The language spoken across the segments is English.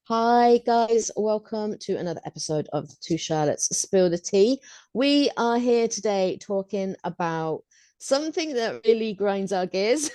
Hi guys, welcome to another episode of Two Charlottes Spill the Tea. We are here today talking about something that really grinds our gears,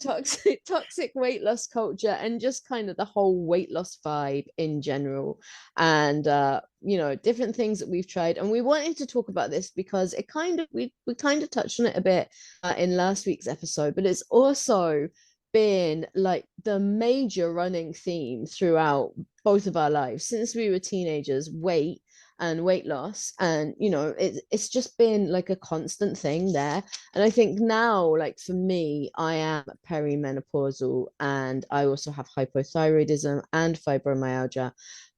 toxic weight loss culture and just kind of the whole weight loss vibe in general. And different things that we've tried. And we wanted to talk about this because it kind of we kind of touched on it a bit in last week's episode, but it's also been like the major running theme throughout both of our lives since we were teenagers, weight and weight loss. And it's just been like a constant thing there. And I think now, like for me, I am perimenopausal and I also have hypothyroidism and fibromyalgia.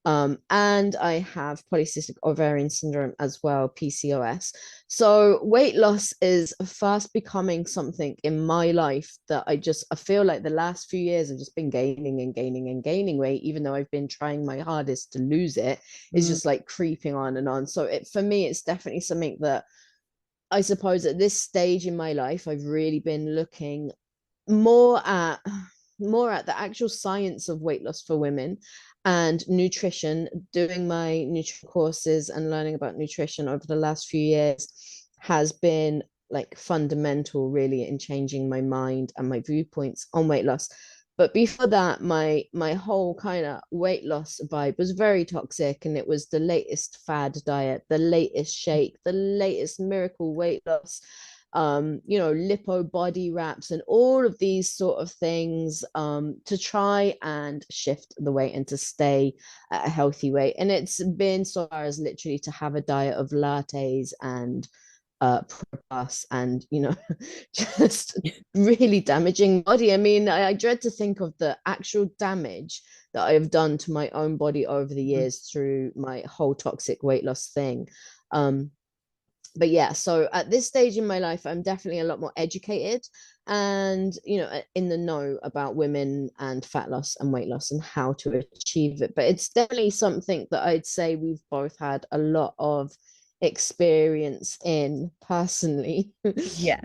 And I have polycystic ovarian syndrome as well, PCOS. So weight loss is fast becoming something in my life that I feel like the last few years I've just been gaining and gaining and gaining weight, even though I've been trying my hardest to lose it. It's Mm, just like creeping on and on. So it for me, it's definitely something that I suppose at this stage in my life, I've really been looking more at more at the actual science of weight loss for women and nutrition, doing my nutrition courses and learning about nutrition over the last few years has been like fundamental really in changing my mind and my viewpoints on weight loss. But before that, my whole kind of weight loss vibe was very toxic, and it was the latest fad diet, the latest shake, the latest miracle weight loss, lipo body wraps and all of these sort of things, to try and shift the weight and to stay at a healthy weight. And it's been so far as literally to have a diet of lattes and plus and just really damaging body. I mean, I dread to think of the actual damage that I have done to my own body over the mm, years through my whole toxic weight loss thing. But yeah, so at this stage in my life, I'm definitely a lot more educated and in the know about women and fat loss and weight loss and how to achieve it. But it's definitely something that I'd say we've both had a lot of experience in personally. yeah.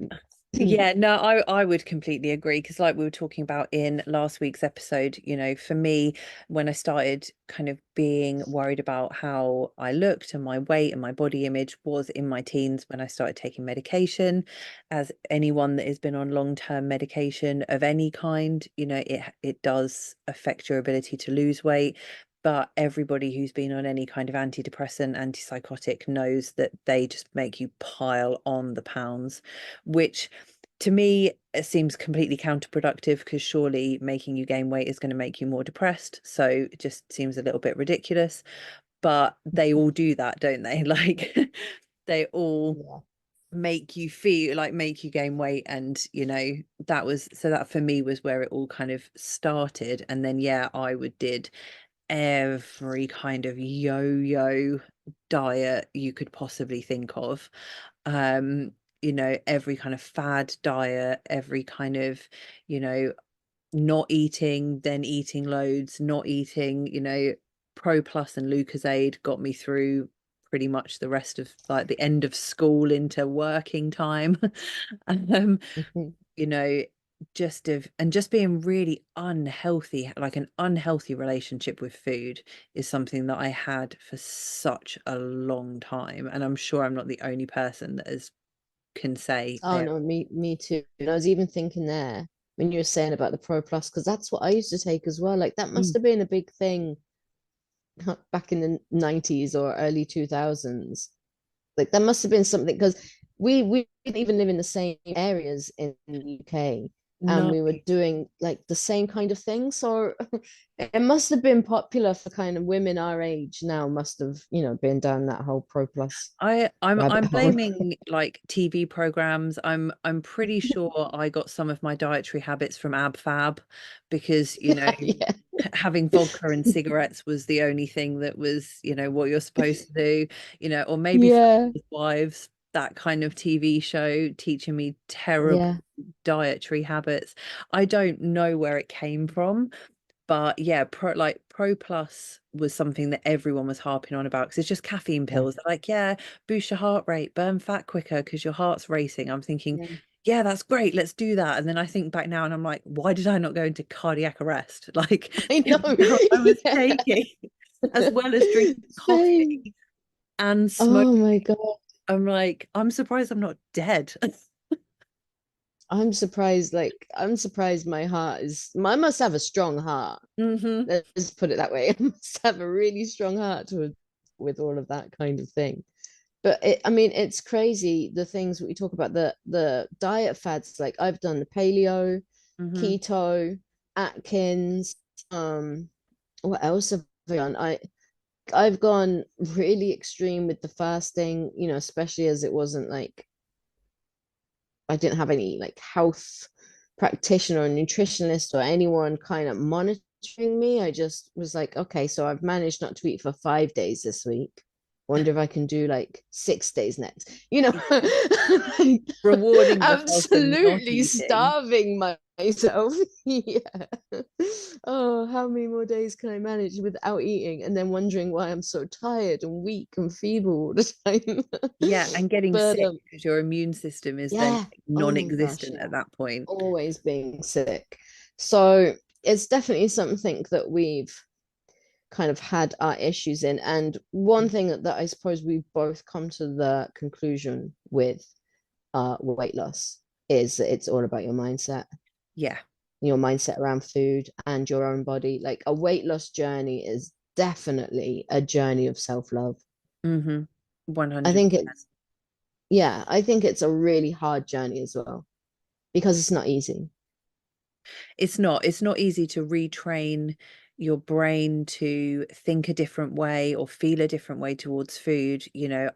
Yeah, no, I would completely agree because like we were talking about in last week's episode, for me, when I started kind of being worried about how I looked and my weight and my body image was in my teens when I started taking medication. As anyone that has been on long-term medication of any kind, it does affect your ability to lose weight. But everybody who's been on any kind of antidepressant, antipsychotic knows that they just make you pile on the pounds, which to me it seems completely counterproductive because surely making you gain weight is going to make you more depressed. So it just seems a little bit ridiculous. But they all do that, don't they? Like they all Yeah. make you gain weight. And that for me was where it all kind of started. And then yeah, I would did every kind of yo-yo diet you could possibly think of. um every kind of fad diet, every kind of you know not eating, then eating loads, not eating. Pro Plus and Lucozade got me through pretty much the rest of like the end of school into working time. um Mhm. you know just being really unhealthy, like an unhealthy relationship with food is something that I had for such a long time, and I'm sure I'm not the only person that can say Oh they. no, me too. And I was even thinking there when you were saying about the Pro Plus, because that's what I used to take as well. Like that must Mm. have been a big thing back in the 90s or early 2000s. Like that must have been something because we didn't even live in the same areas in the UK, and No, we were doing like the same kind of thing. So it must have been popular for kind of women our age now, must have, been down that whole Pro Plus I'm rabbit hole. blaming like TV programs. I'm pretty sure I got some of my dietary habits from Ab Fab because Yeah. having vodka and cigarettes was the only thing that was what you're supposed to do. Or maybe Yeah. Wives, that kind of TV show teaching me terrible Yeah. dietary habits. I don't know where it came from, but yeah, Pro Plus was something that everyone was harping on about because it's just caffeine Yeah. pills. They're like, yeah, boost your heart rate, burn fat quicker because your heart's racing. I'm thinking, Yeah. yeah, that's great, let's do that. And then I think back now and I'm like, why did I not go into cardiac arrest? Like I the know. amount I was Yeah. taking, as well as drinking Same. coffee and smoke. Oh my God. I'm like, I'm surprised I'm not dead. I'm surprised my heart is, I must have a strong heart. Hmm. Let's put it that way. I must have a really strong heart with all of that kind of thing. But I mean, it's crazy the things we talk about, the diet fads. Like I've done the paleo, Hmm. keto, Atkins. What else have I done? I've gone really extreme with the fasting, especially as it wasn't like I didn't have any like health practitioner or nutritionist or anyone kind of monitoring me. I just was like, okay, so I've managed not to eat for 5 days this week. Wonder if I can do like 6 days next, like, Rewarding yourself for not absolutely eating. starving myself. Yeah. Oh, how many more days can I manage without eating? And then wondering why I'm so tired and weak and feeble all the time. Yeah, and getting But sick because your immune system is then yeah. Oh my gosh, non-existent yeah. at that point. Always being sick. So it's definitely something that we've kind of had our issues in. And one thing that I suppose we've both come to the conclusion with weight loss is that it's all about Yeah. your mindset around food and your own body. Like a weight loss journey is definitely a journey of self-love. Mm-hmm. I 100%. think it's, yeah, I think it's a really hard journey as well because it's not easy. It's not easy to retrain your brain to think a different way or feel a different way towards food.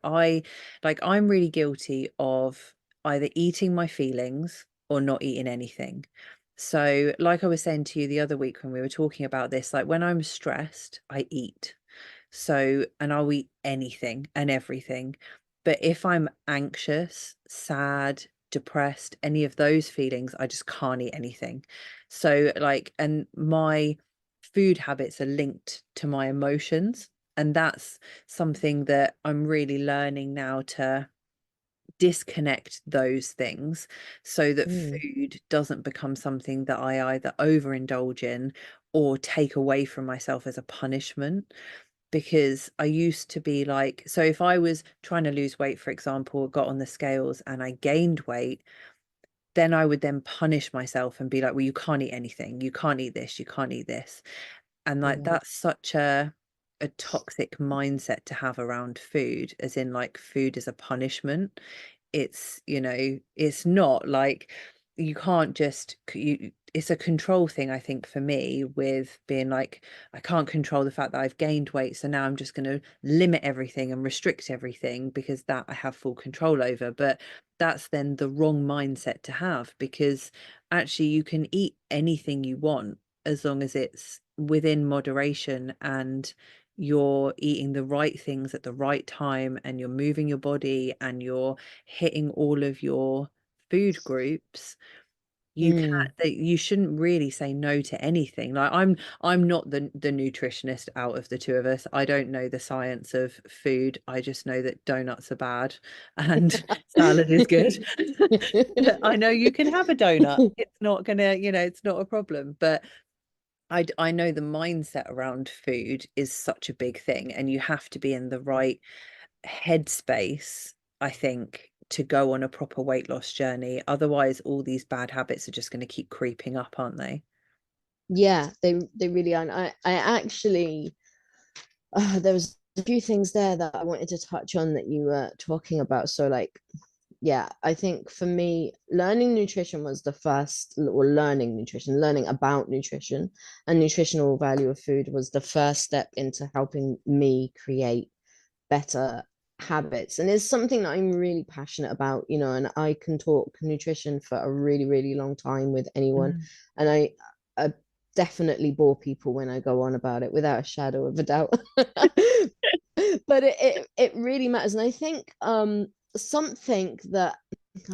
I'm really guilty of either eating my feelings or not eating anything. So like I was saying to you the other week when we were talking about this, like when I'm stressed I eat. So, and I'll eat anything and everything. But if I'm anxious, sad, depressed, any of those feelings, I just can't eat anything. So, like, and my food habits are linked to my emotions. And that's something that I'm really learning now to disconnect those things so that Mm, food doesn't become something that I either overindulge in or take away from myself as a punishment. Because I used to be like, so if I was trying to lose weight, for example, got on the scales and I gained weight, then I would then punish myself and be like, well, you can't eat anything, you can't eat this, you can't eat this. And like mm, that's such a toxic mindset to have around food, as in like food is a punishment. It's not like you can't just it's a control thing, I think, for me, with being like, I can't control the fact that I've gained weight, so now I'm just going to limit everything and restrict everything because that I have full control over. But that's then the wrong mindset to have, because actually you can eat anything you want as long as it's within moderation and you're eating the right things at the right time and you're moving your body and you're hitting all of your food groups. mm. You shouldn't really say no to anything. Like I'm not the nutritionist out of the two of us. I don't know the science of food. I just know that donuts are bad and salad is good. I know you can have a donut. It's not gonna, it's not a problem. But I know the mindset around food is such a big thing, and you have to be in the right headspace, I think, to go on a proper weight loss journey. Otherwise, all these bad habits are just going to keep creeping up, aren't they? Yeah, they really are. And I actually there was a few things there that I wanted to touch on that you were talking about. So like, yeah, I think for me, learning nutrition was the first, or learning about nutrition and nutritional value of food was the first step into helping me create better habits. And it's something that I'm really passionate about, and I can talk nutrition for a really, really long time with anyone. Mm. And I definitely bore people when I go on about it without a shadow of a doubt. But it really matters. And I think something that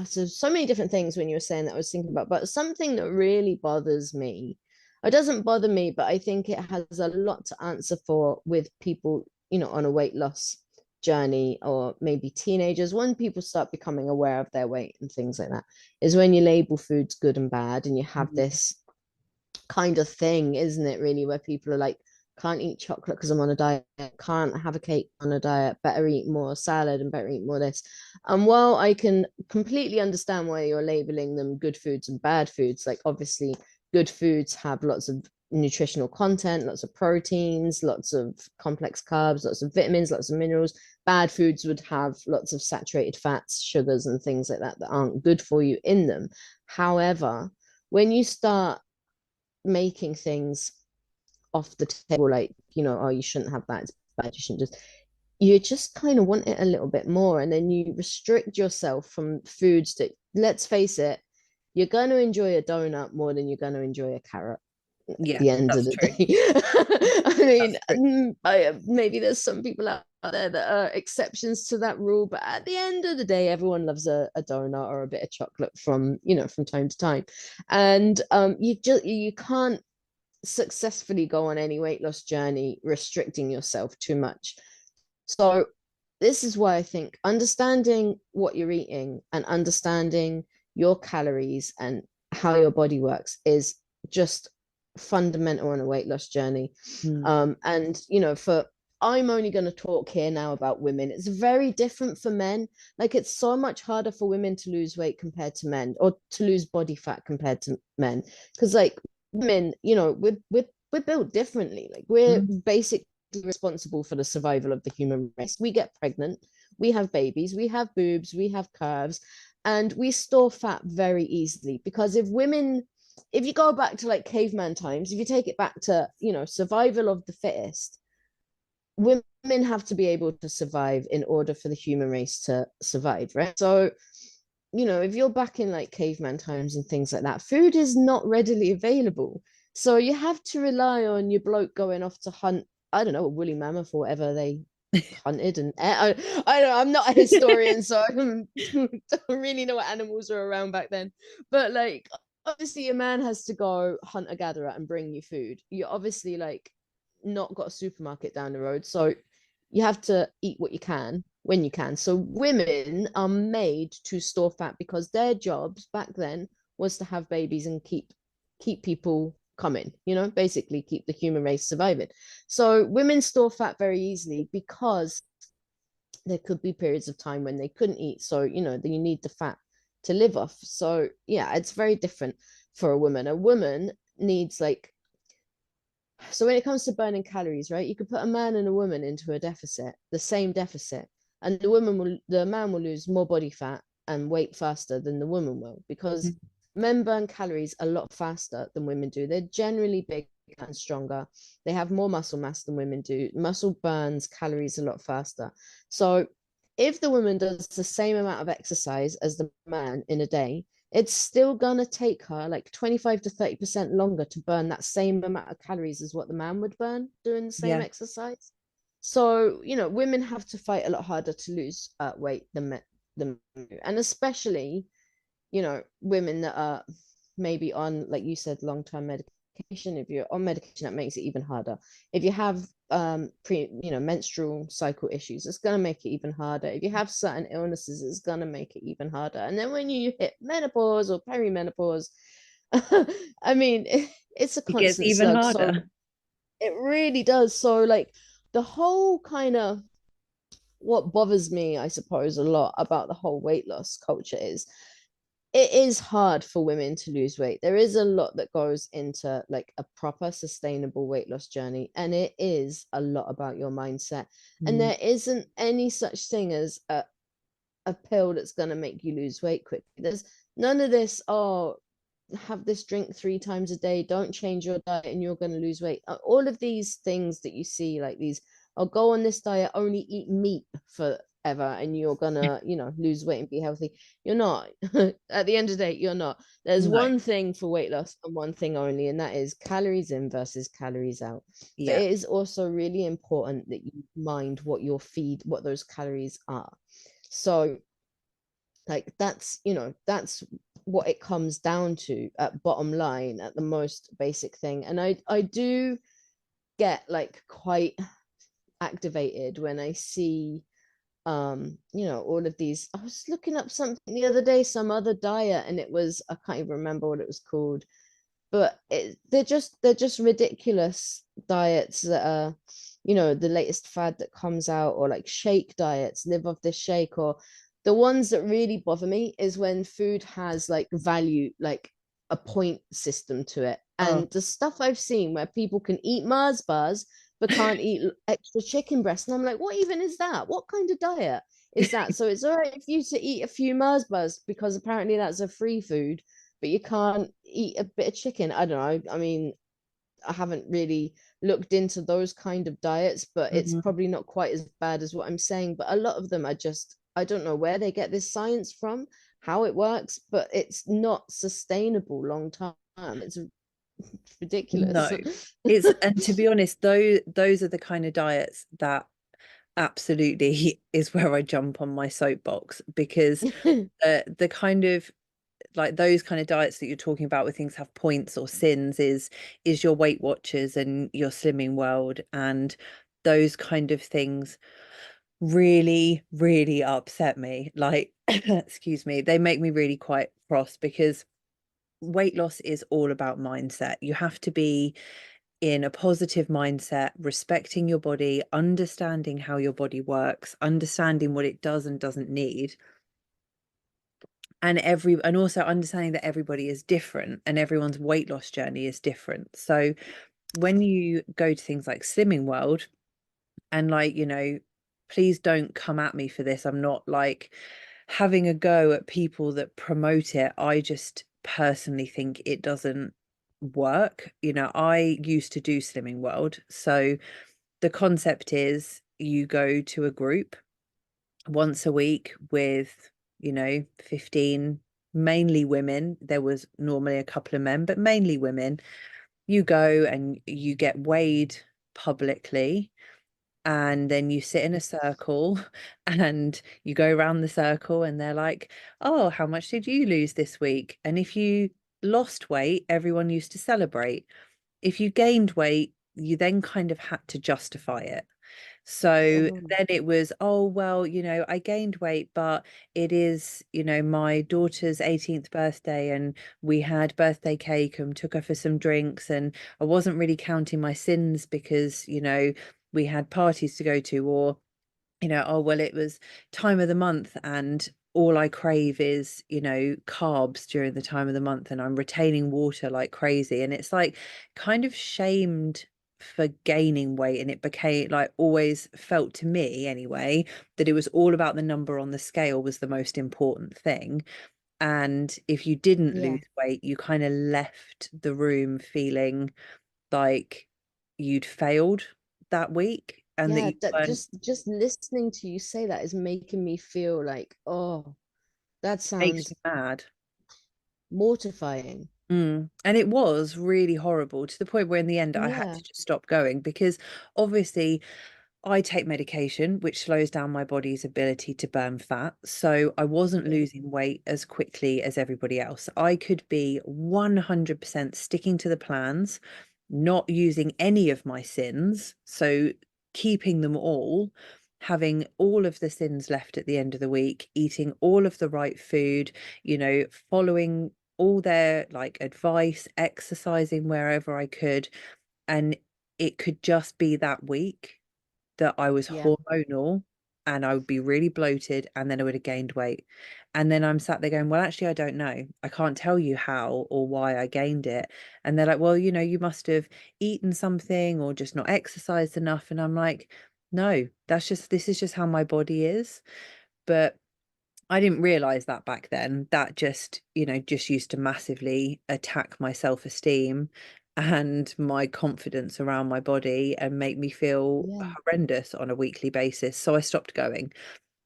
so many different things when you were saying that I was thinking about, but something that really bothers me, it doesn't bother me, but I think it has a lot to answer for with people, on a weight loss journey, or maybe teenagers, when people start becoming aware of their weight and things like that, is when you label foods good and bad, and you have this kind of thing, isn't it, really, where people are like, can't eat chocolate because I'm on a diet, can't have a cake on a diet, better eat more salad and better eat more this. And while I can completely understand why you're labeling them good foods and bad foods, like obviously good foods have lots of nutritional content, lots of proteins, lots of complex carbs, lots of vitamins, lots of minerals. Bad foods would have lots of saturated fats, sugars, and things like that that aren't good for you in them. However, when you start making things off the table, like, you know, oh, you shouldn't have that, it's bad, you shouldn't, you just kind of want it a little bit more, and then you restrict yourself from foods that, let's face it, you're going to enjoy a donut more than you're going to enjoy a carrot at Yeah, the end of that's the true. day. I mean, maybe there's some people out there that are exceptions to that rule, but at the end of the day, everyone loves a donut or a bit of chocolate from, you know, from time to time. And you can't successfully go on any weight loss journey restricting yourself too much. So this is why I think understanding what you're eating and understanding your calories and how your body works is just fundamental on a weight loss journey. And you know, for I'm only going to talk here now about women. It's very different for men. Like, it's so much harder for women to lose weight compared to men, or to lose body fat compared to men, because like women, you know, we're built differently. Like, we're basically responsible for the survival of the human race. We get pregnant, we have babies, we have boobs, we have curves, and we store fat very easily. Because if you go back to like caveman times, if you take it back to, you know, survival of the fittest, women have to be able to survive in order for the human race to survive, right? So, you know, if you're back in like caveman times and things like that, food is not readily available. So you have to rely on your bloke going off to hunt, I don't know, a woolly mammoth or whatever they hunted. And I don't know, I'm not a historian, so I don't really know what animals were around back then. But like, obviously, a man has to go hunt a gatherer and bring you food. You're obviously like not got a supermarket down the road, so you have to eat what you can when you can. So women are made to store fat because their jobs back then was to have babies and keep people coming, you know, basically keep the human race surviving. So women store fat very easily because there could be periods of time when they couldn't eat. So, you know, you need the fat to live off. So yeah, it's very different for a woman. A woman needs like, so when it comes to burning calories, right, you could put a man and a woman into a deficit, the same deficit, and the man will lose more body fat and weight faster than the woman will, because men burn calories a lot faster than women do. They're generally bigger and stronger. They have more muscle mass than women do. Muscle burns calories a lot faster. So if the woman does the same amount of exercise as the man in a day, it's still gonna take her like 25 to 30% longer to burn that same amount of calories as what the man would burn doing the same Yeah. exercise. So, you know, women have to fight a lot harder to lose weight than men, and especially, you know, women that are maybe on, like you said, long-term medication. If you're on medication, that makes it even harder. If you have menstrual cycle issues, it's going to make it even harder. If you have certain illnesses, it's going to make it even harder. And then when you hit menopause or perimenopause, I mean, it's a It gets constant even slug. So harder. it really does. So like, the whole kind of, what bothers me, I suppose, a lot about the whole weight loss culture is it is hard for women to lose weight. There is a lot that goes into like a proper sustainable weight loss journey, and it is a lot about your mindset. And there isn't any such thing as a pill that's going to make you lose weight quick. There's none of this, oh, have this drink 3 times a day, don't change your diet and you're going to lose weight. All of these things that you see, like these, I'll go on this diet, only eat meat forever and you're gonna, you know, lose weight and be healthy. You're not. At the end of the day, you're not. There's No. one thing for weight loss and one thing only, and that is calories in versus calories out. But Yeah. it is also really important that you mind what your feed, what those calories are. So like, that's, you know, that's what it comes down to at bottom line, at the most basic thing. And I do get like quite activated when I see you know, all of these. I was looking up something the other day, some other diet, and it was, I can't even remember what it was called, but they're just ridiculous diets that are, you know, the latest fad that comes out, or like shake diets, live off this shake. Or the ones that really bother me is when food has like value, like a point system to it. Oh, And the stuff I've seen where people can eat Mars bars but can't eat extra chicken breast, and I'm like, what even is that? What kind of diet is that? So it's all right if you to eat a few Mars bars because apparently that's a free food, but you can't eat a bit of chicken. I don't know. I mean, I haven't really looked into those kind of diets, but it's mhm. probably not quite as bad as what I'm saying. But a lot of them are just, I don't know where they get this science from, how it works, but it's not sustainable long term. It's ridiculous. No, it's, and to be honest, those are the kind of diets that absolutely is where I jump on my soapbox, because the kind of, like those kind of diets that you're talking about where things have points or sins is your Weight Watchers and your Slimming World, and those kind of things really, really upset me. Like, excuse me, they make me really quite cross, because weight loss is all about mindset. You have to be in a positive mindset, respecting your body, understanding how your body works, understanding what it does and doesn't need, and also understanding that everybody is different and everyone's weight loss journey is different. So when you go to things like Slimming World, and like, you know, please don't come at me for this, I'm not like having a go at people that promote it, I just personally think it doesn't work. You know, I used to do Slimming World, so the concept is you go to a group once a week with, you know, 15, mainly women. There was normally a couple of men, but mainly women. You go and you get weighed publicly, and then you sit in a circle and you go around the circle, and they're like, oh, how much did you lose this week? And if you lost weight, everyone used to celebrate. If you gained weight, you then kind of had to justify it. So Oh, then it was, oh, well, you know, I gained weight, but it is, you know, my daughter's 18th birthday, and we had birthday cake and took her for some drinks, and I wasn't really counting my sins because, you know, we had parties to go to, or, you know, oh, well, it was time of the month and all I crave is, you know, carbs during the time of the month, and I'm retaining water like crazy. And it's like kind of shamed for gaining weight. And it became like, always felt to me anyway, that it was all about the number on the scale was the most important thing. And if you didn't yeah. lose weight, you kind of left the room feeling like you'd failed that week, and that Yeah, you that weren't, just listening to you say that is making me feel like, oh, that makes sounds me mad. mortifying. And it was really horrible, to the point where in the end I had Yeah. to just stop going, because obviously I take medication which slows down my body's ability to burn fat. So I wasn't Yeah. losing weight as quickly as everybody else. I could be 100% sticking to the plans, not using any of my sins. So keeping them all, having all of the sins left at the end of the week, eating all of the right food, you know, following all their like advice, exercising wherever I could. And it could just be that week that I was Yeah. hormonal and I would be really bloated, and then I would have gained weight. And then I'm sat there going, well, actually, I don't know. I can't tell you how or why I gained it. And they're like, well, you know, you must have eaten something or just not exercised enough. And I'm like, no, this is just how my body is. But I didn't realize that back then. That just, you know, just used to massively attack my self-esteem and my confidence around my body and make me feel Yeah. horrendous on a weekly basis. So I stopped going,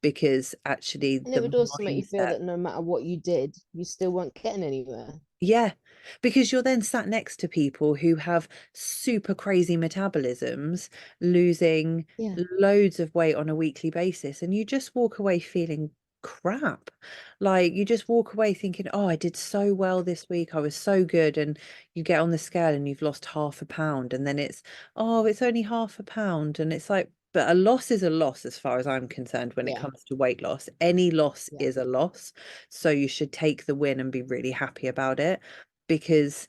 because actually And it the would also make you feel mindset, that no matter what you did, you still weren't getting anywhere. yeah, because you're then sat next to people who have super crazy metabolisms, losing Yeah. loads of weight on a weekly basis, and you just walk away feeling crap. Like you just walk away thinking, oh, I did so well this week. I was so good. And you get on the scale and you've lost half a pound. And then it's, oh, it's only half a pound. And it's like, but a loss is a loss as far as I'm concerned when it Yeah, comes to weight loss. Any loss yeah, is a loss. So you should take the win and be really happy about it, because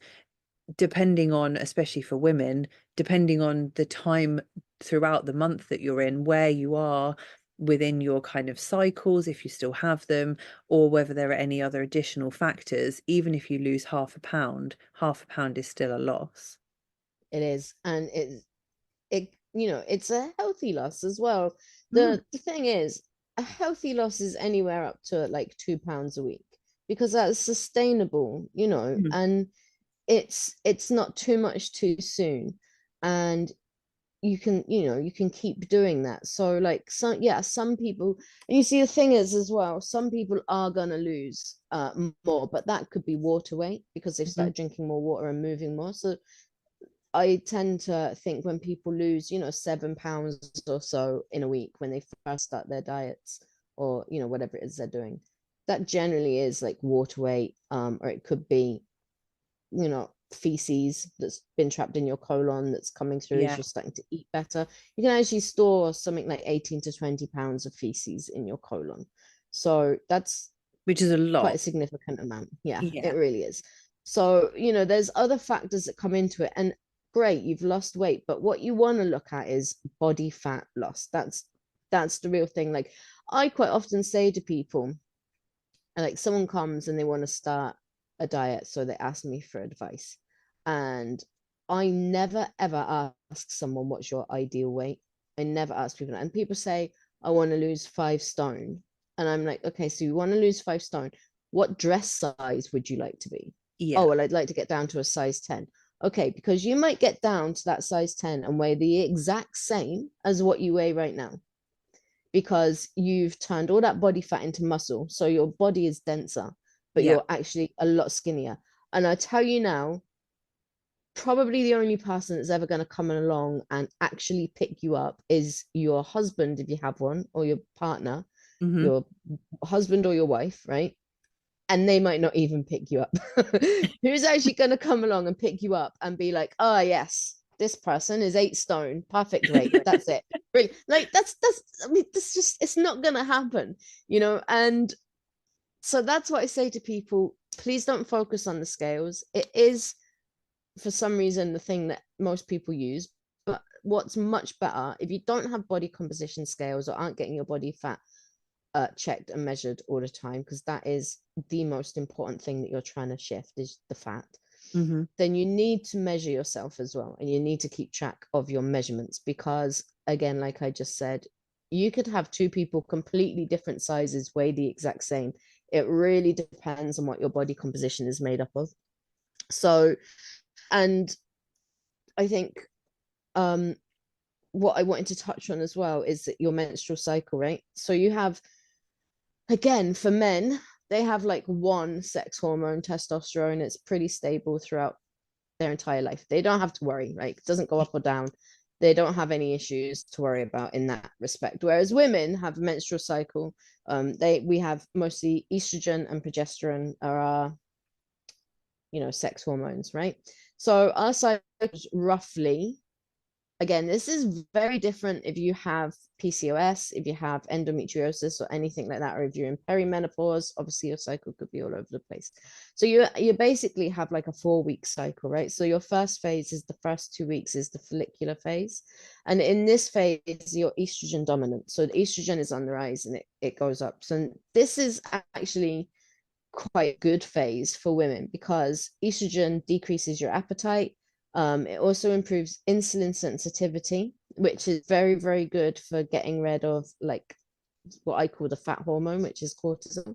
depending on, especially for women, depending on the time throughout the month that you're in, where you are within your kind of cycles, if you still have them, or whether there are any other additional factors, even if you lose half a pound is still a loss. it is. And it's a healthy loss as well. Mm. The thing is, a healthy loss is anywhere up to like £2 a week, because that's sustainable, Mm. and it's not too much too soon. And you can keep doing that. So like some people, and you see the thing is as well, some people are gonna lose more, but that could be water weight because they've Mhm. started drinking more water and moving more. So I tend to think when people lose, 7 pounds or so in a week when they first start their diets, or whatever it is they're doing, that generally is like water weight, or it could be, feces that's been trapped in your colon that's coming through as Yeah, you're starting to eat better. You can actually store something like 18 to 20 pounds of feces in your colon. So that's which is a quite a lot. significant amount. Yeah, it Yeah. really is. So, there's other factors that come into it. And great, you've lost weight, but what you want to look at is body fat loss. That's the real thing. Like I quite often say to people, like someone comes and they want to start a diet, so they ask me for advice. And I never ever ask someone what's your ideal weight. I never ask people that. And people say, I want to lose 5 stone. And I'm like, okay, so you want to lose 5 stone. What dress size would you like to be? Oh, Yeah. well, I'd like to get down to a size 10. Okay, because you might get down to that size 10 and weigh the exact same as what you weigh right now, because you've turned all that body fat into muscle. So your body is denser, but Yeah. you're actually a lot skinnier. And I tell you now, probably the only person that's ever going to come along and actually pick you up is your husband, if you have one, or your partner, Hmm. your husband or your wife, right? And they might not even pick you up. Who's actually going to come along and pick you up and be like, oh, yes, this person is 8 stone, perfect weight. That's it. Really, like I mean, that's just, it's not going to happen, And so that's what I say to people. Please don't focus on the scales. It is, for some reason, the thing that most people use. But what's much better, if you don't have body composition scales or aren't getting your body fat checked and measured all the time, because that is the most important thing that you're trying to shift, is the fat, Hmm. then you need to measure yourself as well. And you need to keep track of your measurements, because again, like I just said, you could have two people completely different sizes weigh the exact same. It really depends on what your body composition is made up of. So, and I think what I wanted to touch on as well is that your menstrual cycle, right? So you have, again, for men, they have like one sex hormone, testosterone. It's pretty stable throughout their entire life. They don't have to worry, right? It doesn't go up or down. They don't have any issues to worry about in that respect. Whereas women have a menstrual cycle. We have mostly estrogen and progesterone are our, sex hormones, right? So our cycles roughly, again, this is very different if you have PCOS, if you have endometriosis or anything like that, or if you're in perimenopause. Obviously your cycle could be all over the place. So you basically have like a 4 week cycle, right? So your first phase is the first 2 weeks is the follicular phase. And in this phase, you're estrogen dominant. So the estrogen is on the rise and it goes up. So this is actually quite a good phase for women, because estrogen decreases your appetite. It also improves insulin sensitivity, which is very, very good for getting rid of like what I call the fat hormone, which is cortisol.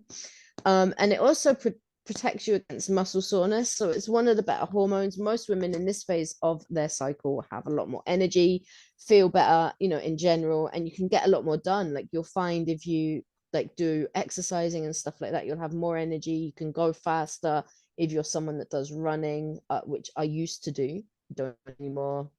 And it also protects you against muscle soreness. So it's one of the better hormones. Most women in this phase of their cycle have a lot more energy, feel better, in general, and you can get a lot more done. Like you'll find if you like do exercising and stuff like that, you'll have more energy. You can go faster if you're someone that does running, which I used to do. Don't anymore.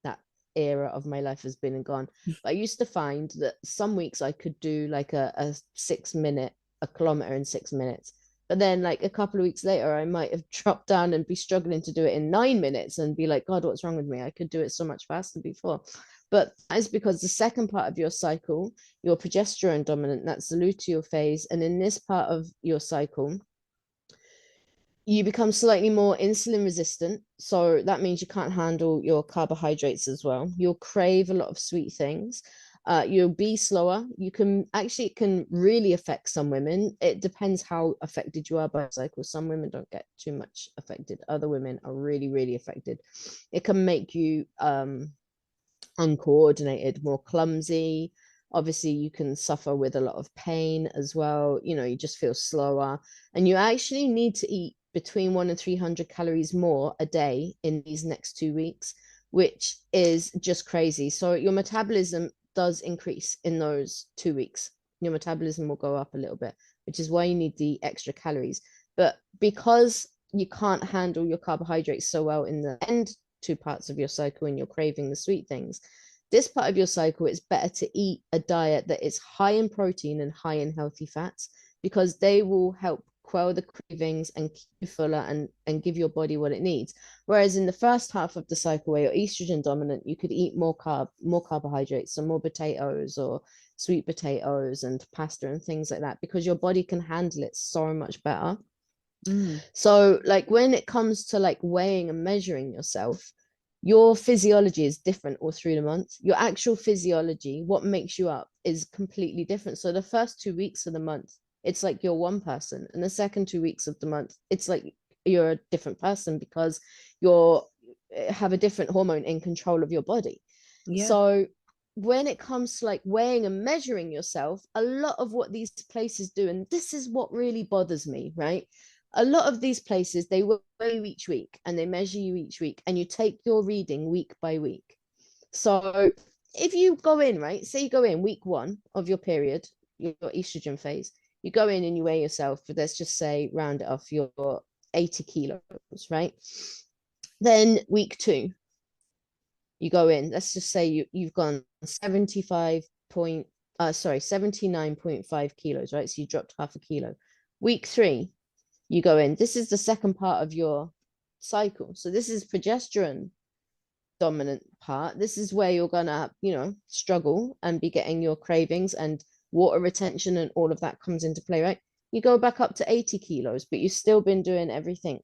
That era of my life has been and gone. But I used to find that some weeks I could do like a 6 minute, a kilometer in 6 minutes. But then like a couple of weeks later, I might have dropped down and be struggling to do it in 9 minutes and be like, God, what's wrong with me? I could do it so much faster before. But that is because the second part of your cycle, you're progesterone dominant, that's the luteal phase. And in this part of your cycle, you become slightly more insulin resistant. So that means you can't handle your carbohydrates as well. You'll crave a lot of sweet things. You'll be slower. You can actually, it can really affect some women. It depends how affected you are by the cycle. Some women don't get too much affected. Other women are really, really affected. It can make you uncoordinated, more clumsy. Obviously, you can suffer with a lot of pain as well. You just feel slower. And you actually need to eat between 1 and 300 calories more a day in these next 2 weeks, which is just crazy. So your metabolism does increase in those 2 weeks. Your metabolism will go up a little bit, which is why you need the extra calories. But because you can't handle your carbohydrates so well in the end 2 parts of your cycle and you're craving the sweet things, this part of your cycle, it's better to eat a diet that is high in protein and high in healthy fats, because they will help quell the cravings and keep you fuller and give your body what it needs. Whereas in the first half of the cycle, where you're estrogen dominant, you could eat more carbohydrates, so more potatoes or sweet potatoes and pasta and things like that, because your body can handle it so much better. So like when it comes to like weighing and measuring yourself, your physiology is different all through the month. Your actual physiology, what makes you up, is completely different. So the first 2 weeks of the month, it's like you're one person, and the second 2 weeks of the month, it's like you're a different person, because you're have a different hormone in control of your body. So when it comes to like weighing and measuring yourself, a lot of what these places do, and this is what really bothers me, right? A lot of these places, they weigh you each week and they measure you each week, and you take your reading week by week. So if you go in, right, say you go in week 1 of your period, your estrogen phase, you go in and you weigh yourself, but let's just say round it off, you're 80 kilos, right? Then week 2, you go in, let's just say you've gone 79.5 kilos, right? So you dropped half a kilo. Week 3, you go in. This is the second part of your cycle. So this is progesterone dominant part. This is where you're gonna, struggle and be getting your cravings, and water retention and all of that comes into play, right? You go back up to 80 kilos, but you've still been doing everything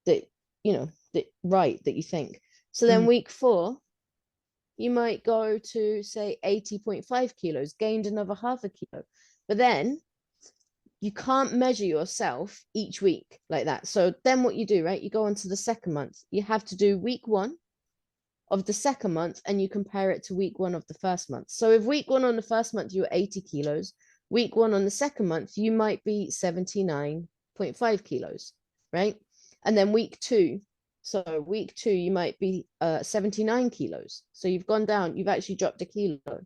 that, that you think. So then week 4, you might go to say 80.5 kilos, gained another half a kilo. But then you can't measure yourself each week like that. So then what you do, right? You go on to the second month. You have to do week 1 of the second month and you compare it to week 1 of the first month. So if week 1 on the first month, you were 80 kilos, week 1 on the second month, you might be 79.5 kilos, right? And then week 2, so week 2, you might be 79 kilos. So you've gone down, you've actually dropped a kilo.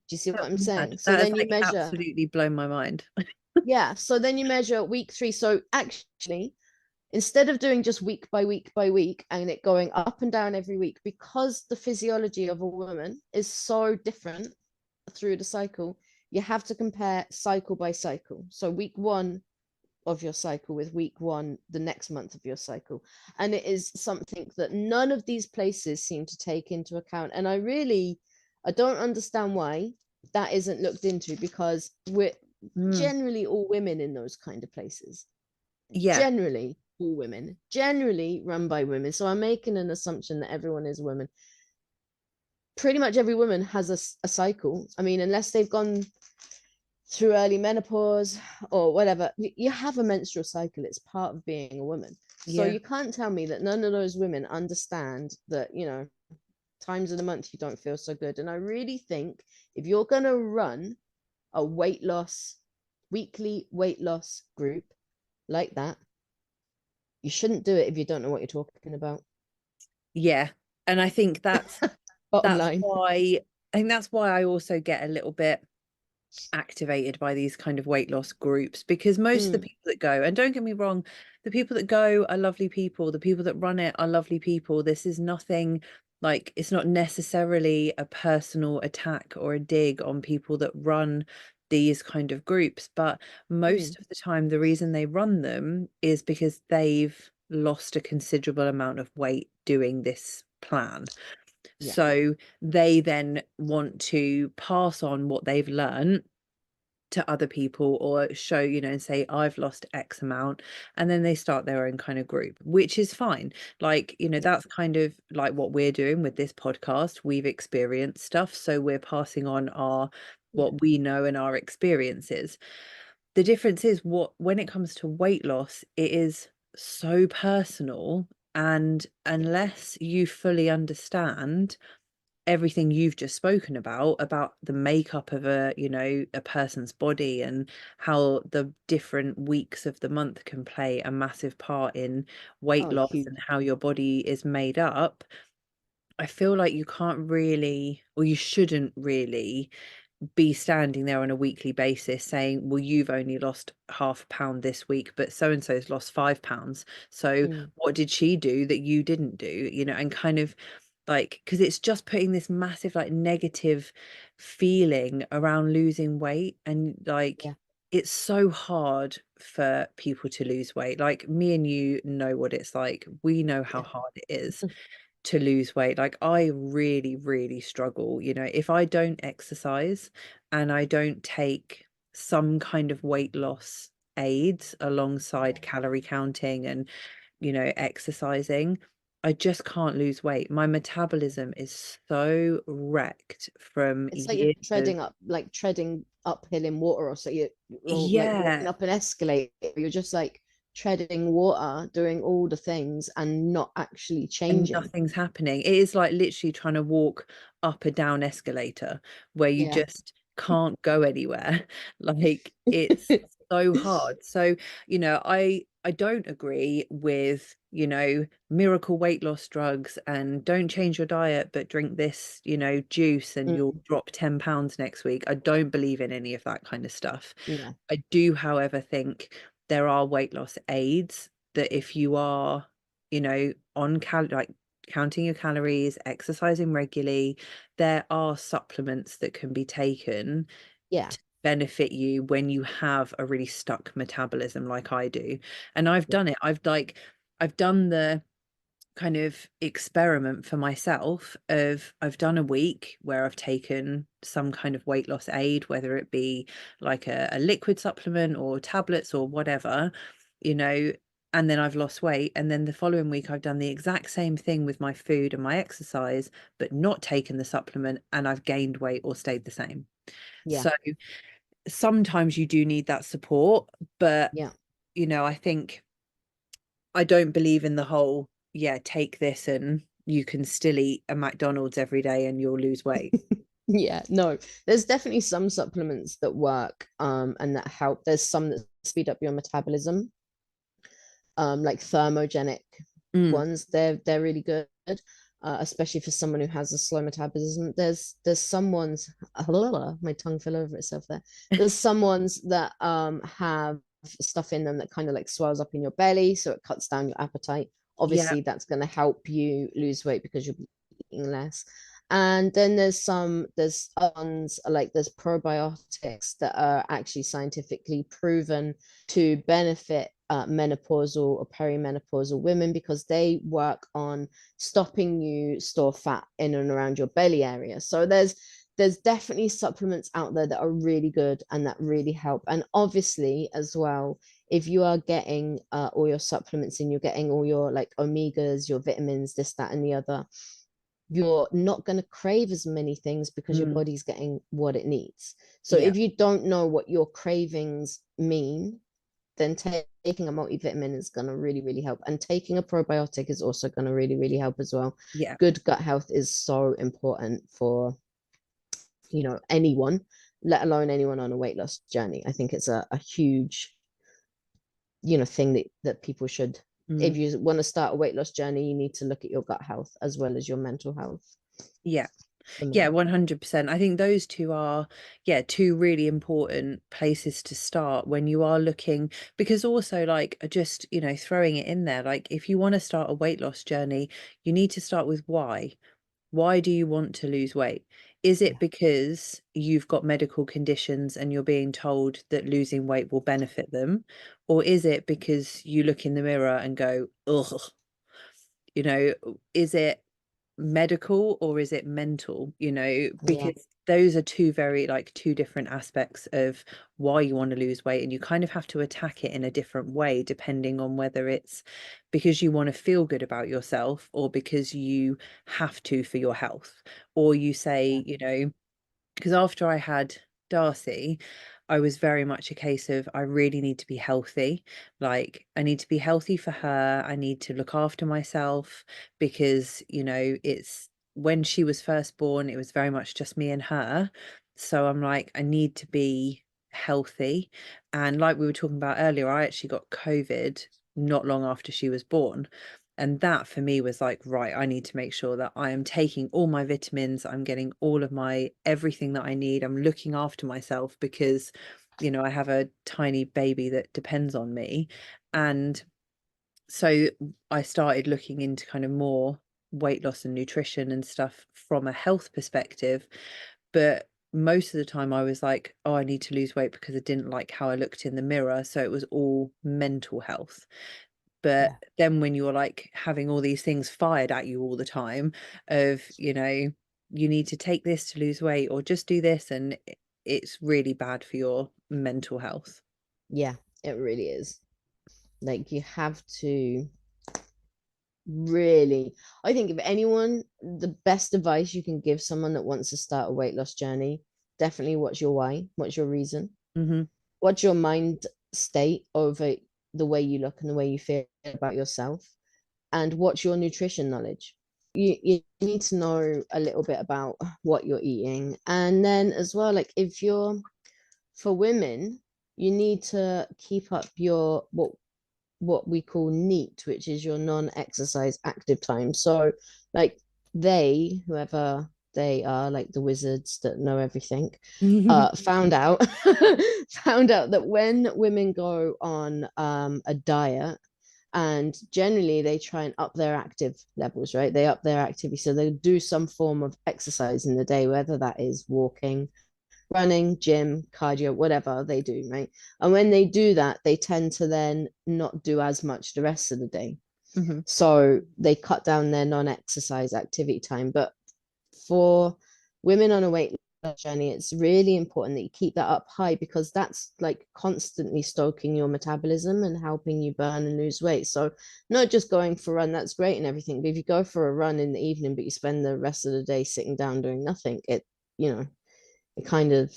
Do you see what I'm saying? So then you measure. Absolutely blown my mind. Yeah. So then you measure week 3. So actually, instead of doing just week by week by week and it going up and down every week, because the physiology of a woman is so different through the cycle, you have to compare cycle by cycle. So week 1 of your cycle with week 1 the next month of your cycle. And it is something that none of these places seem to take into account. And I don't understand why that isn't looked into, because we're generally all women in those kind of places. Generally all women, generally run by women. So I'm making an assumption that everyone is a woman. Pretty much every woman has a cycle. I mean, unless they've gone through early menopause or whatever, you have a menstrual cycle. It's part of being a woman. So you can't tell me that none of those women understand that, times of the month you don't feel so good. And I really think if you're going to run a weekly weight loss group like that, you shouldn't do it if you don't know what you're talking about. And I think that's Bottom line. why I also get a little bit activated by these kind of weight loss groups, because most of the people that go, and don't get me wrong, the people that go are lovely people, the people that run it are lovely people. This is nothing, like, it's not necessarily a personal attack or a dig on people that run these kind of groups, but most of the time the reason they run them is because they've lost a considerable amount of weight doing this plan. Yeah. So they then want to pass on what they've learned to other people, or show, you know, and say, I've lost X amount, and then they start their own kind of group, which is fine. Like, you know, Yeah. that's kind of like what we're doing with this podcast. We've experienced stuff, so we're passing on our Yeah. what we know and our experiences. The difference is, what when it comes to weight loss, it is so personal, and unless you fully understand everything you've just spoken about the makeup of a, you know, a person's body, and how the different weeks of the month can play a massive part in weight Oh, loss and huge. how your body is made up, I feel like you can't really, or you shouldn't really, be standing there on a weekly basis saying, well, you've only lost half a pound this week, but so and so's lost 5 pounds, so Mm. what did she do that you didn't do, you know? And kind of like, because it's just putting this massive like negative feeling around losing weight, and like Yeah. it's so hard for people to lose weight. Like, me and you know what it's like. We know how Yeah. hard it is to lose weight. Like, I really, really struggle, you know, if I don't exercise and I don't take some kind of weight loss aids alongside calorie counting and, you know, exercising, I just can't lose weight. My metabolism is so wrecked from It's like you're years of, treading uphill in water, or so you're like walking yeah, up an escalator. You're just like treading water, doing all the things and not actually and changing. nothing's happening. It is like literally trying to walk up a down escalator where you Yeah. just can't go anywhere. Like, it's so hard. So, you know, I don't agree with, you know, miracle weight loss drugs and don't change your diet, but drink this, you know, juice and you'll Mm. drop 10 pounds next week. I don't believe in any of that kind of stuff. Yeah. I do, however, think there are weight loss aids that, if you are, you know, on like counting your calories, exercising regularly, there are supplements that can be taken Yeah. to benefit you when you have a really stuck metabolism like I do. And I've Yeah. done it. I've done the kind of experiment for myself of, I've done a week where I've taken some kind of weight loss aid, whether it be like a liquid supplement or tablets or whatever, you know, and then I've lost weight. And then the following week I've done the exact same thing with my food and my exercise, but not taken the supplement, and I've gained weight or stayed the same. Yeah. So sometimes you do need that support, but, Yeah. you know, I think, I don't believe in the whole, yeah, take this and you can still eat a McDonald's every day and you'll lose weight. Yeah, no, there's definitely some supplements that work and that help. There's some that speed up your metabolism, like thermogenic Mm, ones. They're really good, especially for someone who has a slow metabolism. There's some ones, my tongue fell over itself there. There's some ones that have stuff in them that kind of like swells up in your belly, so it cuts down your appetite. yeah, Obviously, that's going to help you lose weight because you'll be eating less. And then there's ones like there's probiotics that are actually scientifically proven to benefit menopausal or perimenopausal women, because they work on stopping you store fat in and around your belly area. So there's definitely supplements out there that are really good and that really help. And obviously as well, if you are getting all your supplements and you're getting all your like omegas, your vitamins, this, that, and the other, you're not going to crave as many things because your mm, body's getting what it needs. So yeah, if you don't know what your cravings mean, then taking a multivitamin is going to really, really help. And taking a probiotic is also going to really, really help as well. yeah, Good gut health is so important for, anyone, let alone anyone on a weight loss journey. I think it's a huge, thing that people should, if mm, you want to start a weight loss journey, you need to look at your gut health as well as your mental health yeah. for Yeah, me. 100%. I think those two are, yeah, two really important places to start when you are looking, because also, like, just, you know, throwing it in there, like, if you want to start a weight loss journey, you need to start with why. Why do you want to lose weight? Is it Yeah. because you've got medical conditions and you're being told that losing weight will benefit them? Or is it because you look in the mirror and go, ugh, you know, is it medical or is it mental, you know, Yeah. because those are two very like two different aspects of why you want to lose weight, and you kind of have to attack it in a different way depending on whether it's because you want to feel good about yourself or because you have to for your health, or you say, you know, because after I had Darcy, I was very much a case of I really need to be healthy. Like, I need to be healthy for her. I need to look after myself because, you know, it's when she was first born, it was very much just me and her. So I'm like, I need to be healthy. And like we were talking about earlier, I actually got COVID not long after she was born. And that for me was like, right, I need to make sure that I am taking all my vitamins, I'm getting all of my everything that I need, I'm looking after myself because, you know, I have a tiny baby that depends on me. And so I started looking into kind of more weight loss and nutrition and stuff from a health perspective. But most of the time I was like, oh, I need to lose weight because I didn't like how I looked in the mirror. So it was all mental health. But Yeah. then when you're like having all these things fired at you all the time of, you know, you need to take this to lose weight or just do this, and it's really bad for your mental health. Yeah, it really is. Like you have to really, I think if anyone, the best advice you can give someone that wants to start a weight loss journey, definitely what's your why? What's your reason? Mm-hmm. What's your mind state over the way you look and the way you feel about yourself? And what's your nutrition knowledge? You need to know a little bit about what you're eating. And then as well, like if you're for women, you need to keep up your what we call neat, which is your non-exercise active time. So like they, whoever they are, like the wizards that know everything, found out found out that when women go on a diet, and generally they try and up their active levels, right? They up their activity. So they do some form of exercise in the day, whether that is walking, running, gym, cardio, whatever they do, right? And when they do that, they tend to then not do as much the rest of the day. Mm-hmm. So they cut down their non-exercise activity time. But for women on a weight loss journey, it's really important that you keep that up high because that's like constantly stoking your metabolism and helping you burn and lose weight. So not just going for a run, that's great and everything. But if you go for a run in the evening, but you spend the rest of the day sitting down doing nothing, you know, it kind of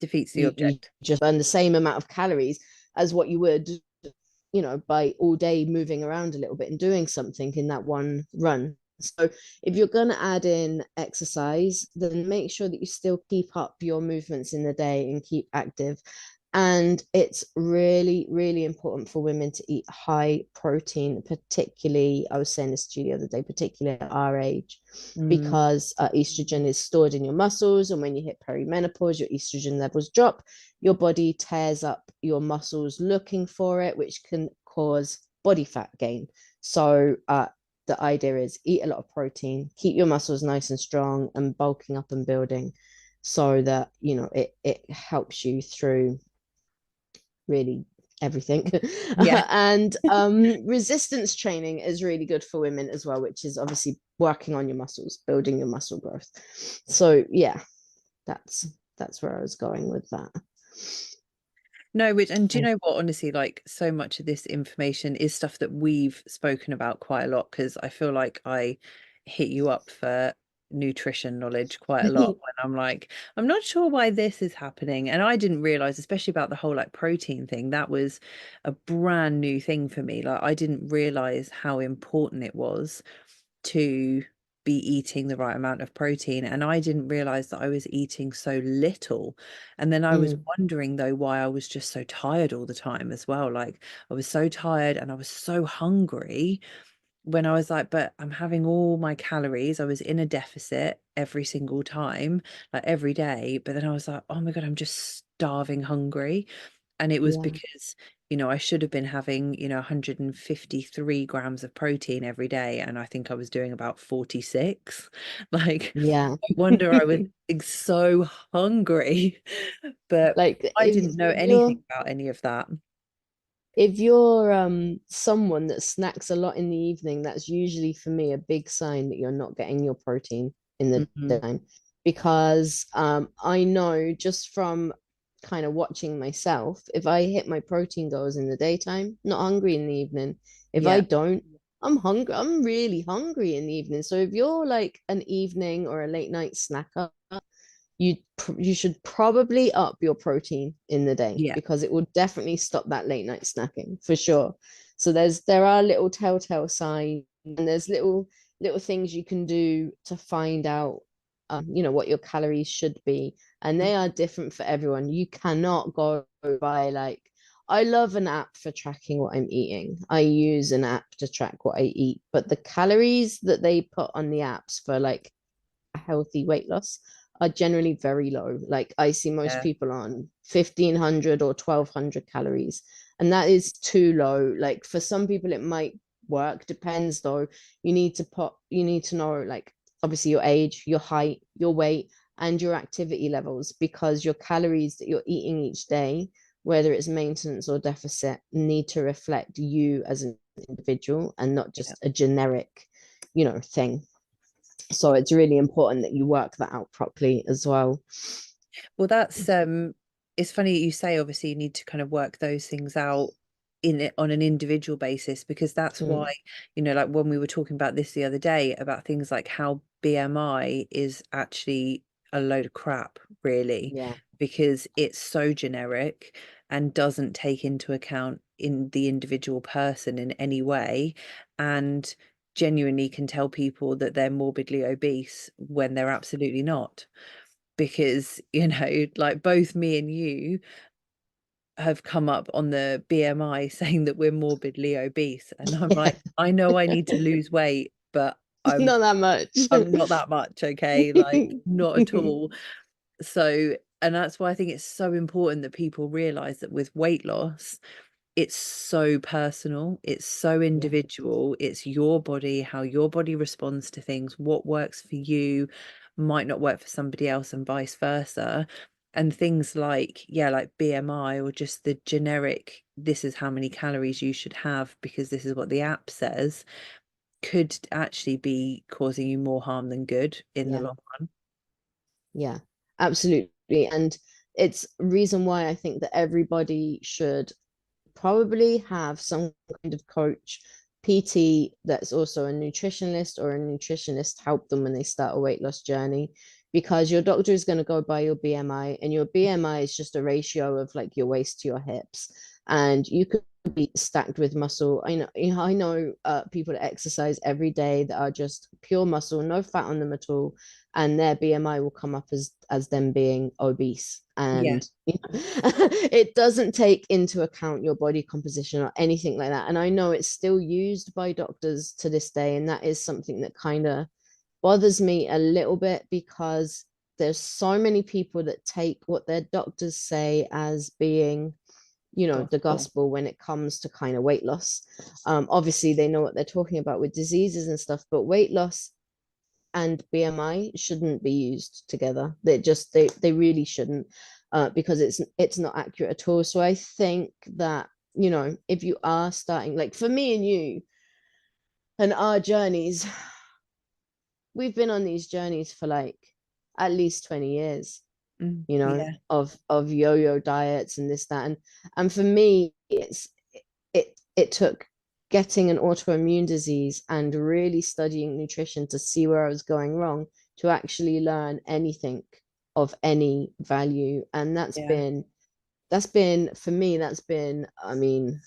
Defeats the you object. just burn the same amount of calories as what you would, you know, by all day moving around a little bit and doing something in that one run. So if you're going to add in exercise, then make sure that you still keep up your movements in the day and keep active. And it's really, really important for women to eat high protein, particularly, I was saying this to you the other day, particularly at our age, Mm. because estrogen is stored in your muscles. And when you hit perimenopause, your estrogen levels drop, your body tears up your muscles looking for it, which can cause body fat gain. So the idea is eat a lot of protein, keep your muscles nice and strong and bulking up and building so that, you know, it helps you through really everything. Yeah. And resistance training is really good for women as well, which is obviously working on your muscles, building your muscle growth. So yeah, that's that's where I was going with that. No, which, and do you know what, honestly, like so much of this information is stuff that we've spoken about quite a lot because I feel like I hit you up for nutrition knowledge quite a lot when I'm like, I'm not sure why this is happening. And I didn't realize, especially about the whole like protein thing, that was a brand new thing for me. Like I didn't realize how important it was to be eating the right amount of protein, and I didn't realize that I was eating so little. And then I was Mm, wondering though why I was just so tired all the time as well. Like I was so tired and I was so hungry when I was like, but I'm having all my calories. I was in a deficit every single time, like every day. But then I was like, oh my God, I'm just starving hungry. And it was yeah, because, you know, I should have been having, you know, 153 grams of protein every day. And I think I was doing about 46. Like, yeah. no wonder I was so hungry. But Like I didn't know if anything you're about any of that. if you're someone that snacks a lot in the evening, that's usually for me a big sign that you're not getting your protein in the Mhm. daytime. Because I know just from kind of watching myself, if I hit my protein goals in the daytime, not hungry in the evening. If I Yeah, don't, I'm hungry. I'm really hungry in the evening. So if you're like an evening or a late night snacker, you should probably up your protein in the day, yeah, because it will definitely stop that late night snacking for sure. So there are little telltale signs, and there's little things you can do to find out what your calories should be, and they are different for everyone. You cannot go by like, I love an app for tracking what I'm eating. I use an app to track what I eat, but the calories that they put on the apps for like healthy weight loss are generally very low. Like I see most yeah, people on 1500 or 1200 calories, and that is too low. Like for some people, it might work, depends though. You need to know, like, obviously your age, your height, your weight, and your activity levels, because your calories that you're eating each day, whether it's maintenance or deficit, need to reflect you as an individual and not yeah. just a generic, thing. So it's really important that you work that out properly as well. Well, that's it's funny you say obviously you need to kind of work those things out in it on an individual basis, because that's why, Mm, like when we were talking about this the other day about things like how BMI is actually a load of crap, really, yeah, because it's so generic and doesn't take into account in the individual person in any way, and genuinely can tell people that they're morbidly obese when they're absolutely not, because like both me and you have come up on the BMI saying that we're morbidly obese, and I'm yeah. like, I know I need to lose weight, but i'm Not that much. i'm not that much, okay, like not at all. So, and that's why I think it's so important that people realize that with weight loss, it's so personal, it's so Yeah, individual, it's your body, how your body responds to things, what works for you might not work for somebody else, and vice versa. And things like, yeah, like BMI, or just the generic, this is how many calories you should have because this is what the app says, could actually be causing you more harm than good in the yeah, long run. yeah, absolutely. And it's reason why I think that everybody should probably have some kind of coach, PT, that's also a nutritionist, or a nutritionist help them when they start a weight loss journey. Because your doctor is going to go by your BMI, and your BMI is just a ratio of like your waist to your hips. And you could be stacked with muscle. I know people that exercise every day that are just pure muscle, no fat on them at all, and their BMI will come up as them being obese. Yeah. And it doesn't take into account your body composition or anything like that. And I know it's still used by doctors to this day, and that is something that kind of bothers me a little bit, because there's so many people that take what their doctors say as being the Gospel. gospel when it comes to kind of weight loss. Obviously they know what they're talking about with diseases and stuff, but weight loss and BMI shouldn't be used together. They really shouldn't, because it's not accurate at all. So I think that, if you are starting, like for me and you and our journeys, we've been on these journeys for like at least 20 years, Yeah, of yo-yo diets and this, that, and for me, it took getting an autoimmune disease and really studying nutrition to see where I was going wrong, to actually learn anything of any value. And yeah, that's been for me, that's been, I mean,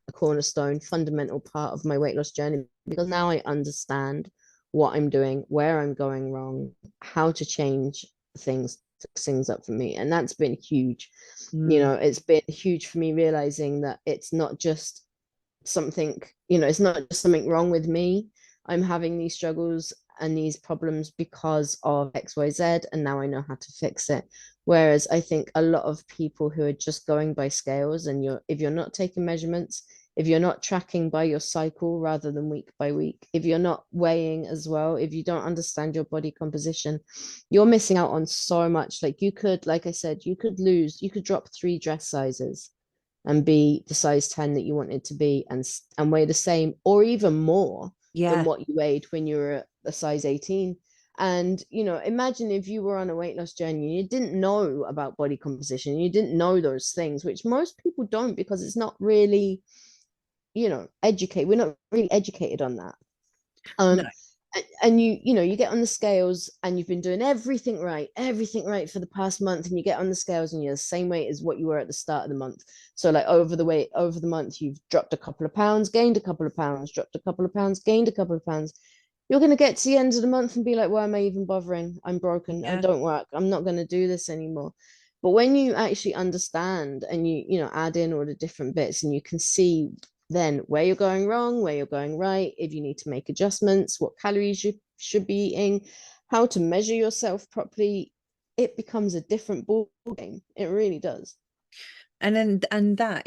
a cornerstone, fundamental part of my weight loss journey, because now I understand what I'm doing, where I'm going wrong, how to change things, fix things up for me. And that's been huge. mm, It's been huge for me realizing that it's not just something, it's not just something wrong with me. I'm having these struggles and these problems because of XYZ, and now I know how to fix it. Whereas I think a lot of people who are just going by scales, and if you're not taking measurements, if you're not tracking by your cycle rather than week by week, if you're not weighing as well, if you don't understand your body composition, you're missing out on so much. Like I said, you could drop 3 dress sizes, and be the size 10 that you wanted to be, and weigh the same or even more than Yeah. what you weighed when you were a size 18. And imagine if you were on a weight loss journey, you didn't know about body composition, you didn't know those things, which most people don't, because it's not really, educate we're not really educated on that. No. And you get on the scales and you've been doing everything right for the past month, and you get on the scales and you're the same weight as what you were at the start of the month. So like over the month, you've dropped a couple of pounds, gained a couple of pounds, dropped a couple of pounds, gained a couple of pounds. You're going to get to the end of the month and be like, why am I even bothering? I'm broken, I Yeah. don't work, I'm not going to do this anymore. But when you actually understand and you add in all the different bits, and you can see then where you're going wrong, where you're going right, if you need to make adjustments, what calories you should be eating, how to measure yourself properly, it becomes a different ball game. It really does. And that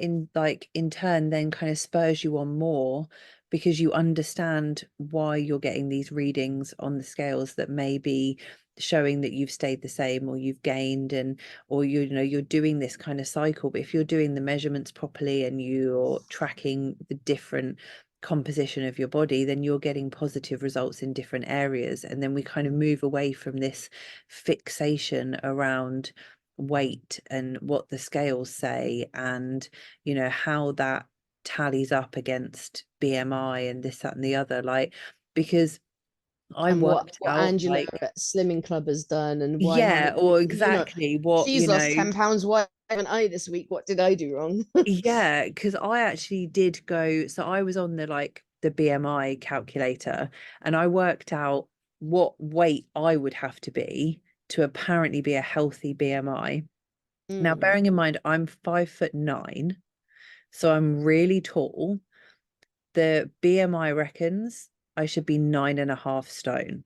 in turn then kind of spurs you on more, because you understand why you're getting these readings on the scales that may be showing that you've stayed the same or you've gained, and or you're doing this kind of cycle. But if you're doing the measurements properly and you're tracking the different composition of your body, then you're getting positive results in different areas. And then we kind of move away from this fixation around weight and what the scales say, and how that tallies up against BMI and this, that, and the other. Like, because I And what worked what out, Angela like, at Slimming Club has done, and why yeah, haven't or you know exactly what, she's lost 10 pounds, why haven't I this week? What did I do wrong? yeah, because I actually did go, so I was on the BMI calculator, and I worked out what weight I would have to be to apparently be a healthy BMI. Now, Mm, bearing in mind, I'm 5'9", so I'm really tall. The BMI reckons I should be 9.5 stone.